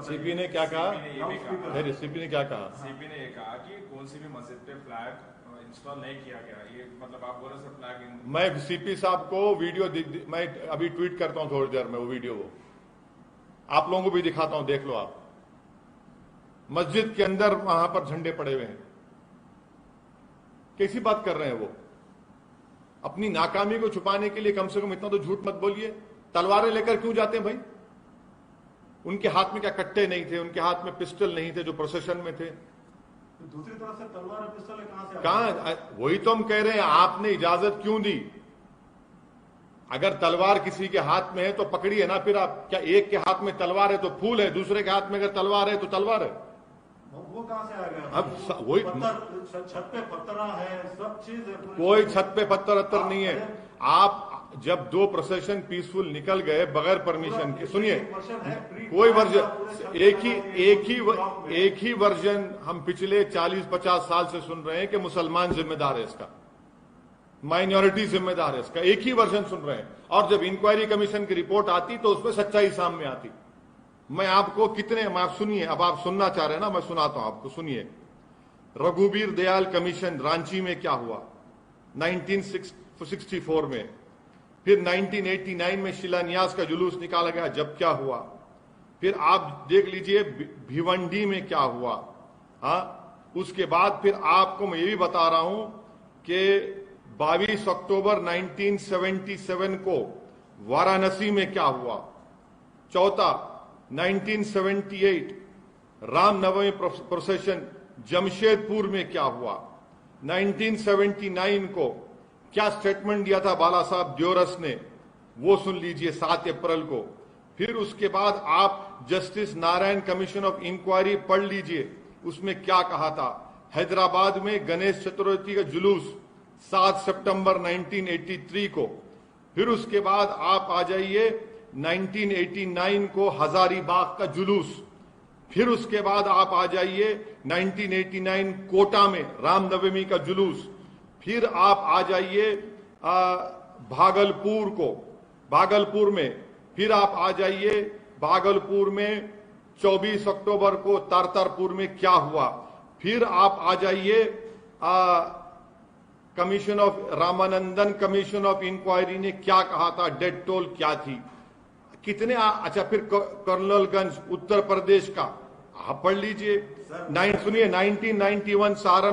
CP ने क्या कहा? सीपी ने क्या कहा? सीपी ने ये कहा कि कौन सी भी मस्जिद पे फ्लैग इंस्टॉल नहीं किया गया। ये मतलब आप बोल रहे हैं फ्लैग। मैं सीपी साहब को वीडियो मैं अभी ट्वीट करता हूं थोड़ी देर में, वो वीडियो वो आप लोगों को भी दिखाता हूं, देख लो आप। मस्जिद के अंदर वहां पर झंडे पड़े हुए हैं। कैसी बात कर रहे हैं वो? अपनी नाकामी को छुपाने के लिए कम से कम इतना तो झूठ मत बोलिए। तलवारें लेकर क्यों जाते हैं भाई? उनके हाथ में क्या कट्टे नहीं थे? उनके हाथ में पिस्टल नहीं थे जो प्रोसेशन में थे? दूसरी तरफ से तलवार और पिस्टल कहां से? कहां? वही तो हम कह रहे हैं, आपने इजाजत क्यों दी? अगर तलवार किसी के हाथ में है तो पकड़िए ना। फिर आप क्या, एक के हाथ में तलवार है तो फूल है, दूसरे के हाथ में अगर तलवार है तो तलवार है? वो कहां से आ गया? अब वही छत पे पत्थर है, सब चीज है। कोई छत पे पत्थर अत्तर नहीं है। आप जब दो प्रोसेशन पीसफुल निकल गए बगैर परमिशन के, सुनिए, कोई वर्जन एक ही वर्जन हम पिछले 40-50 साल से सुन रहे हैं कि मुसलमान जिम्मेदार है इसका, माइनॉरिटी जिम्मेदार है इसका। एक ही वर्जन सुन रहे हैं, और जब इंक्वायरी कमीशन की रिपोर्ट आती तो उसमें सच्चाई सामने आती। मैं आपको आप सुनिए, अब आप सुनना चाह रहे हैं ना, मैं सुनाता हूं आपको, सुनिए। रघुवीर दयाल कमीशन रांची में क्या हुआ 1964 में, फिर 1989 में शिलान्यास का जुलूस निकाला गया, जब क्या हुआ, फिर आप देख लीजिए भिवंडी में क्या हुआ। उसके बाद फिर आपको मैं ये भी बता रहा हूं कि 22 अक्टूबर 1977 को वाराणसी में क्या हुआ। चौथा, 1978 रामनवमी प्रोसेशन जमशेदपुर में क्या हुआ। 1979 को क्या स्टेटमेंट दिया था बाला साहब द्योरस ने, वो सुन लीजिए 7 अप्रैल को। फिर उसके बाद आप Justice Narayan commission of inquiry पढ़ लीजिए, उसमें क्या कहा था। हैदराबाद में गणेश चतुर्थी का जुलूस 7 सितंबर 1983 को। फिर उसके बाद आप आ जाइए 1989 को हजारीबाग का जुलूस। फिर उसके बाद आप आ जाइए 1989 कोटा में रामनवमी का जुलूस। फिर आप आ जाइए भागलपुर को, भागलपुर में। फिर आप आ जाइए भागलपुर में 24 अक्टूबर को तारतारपुर में क्या हुआ। फिर आप आ जाइए commission of Ramanandan commission of inquiry ने क्या कहा था, डेड टोल क्या थी, कितने अच्छा। फिर कर्नलगंज उत्तर प्रदेश का आप पढ़ लीजिए। सुनिए 1991 सारण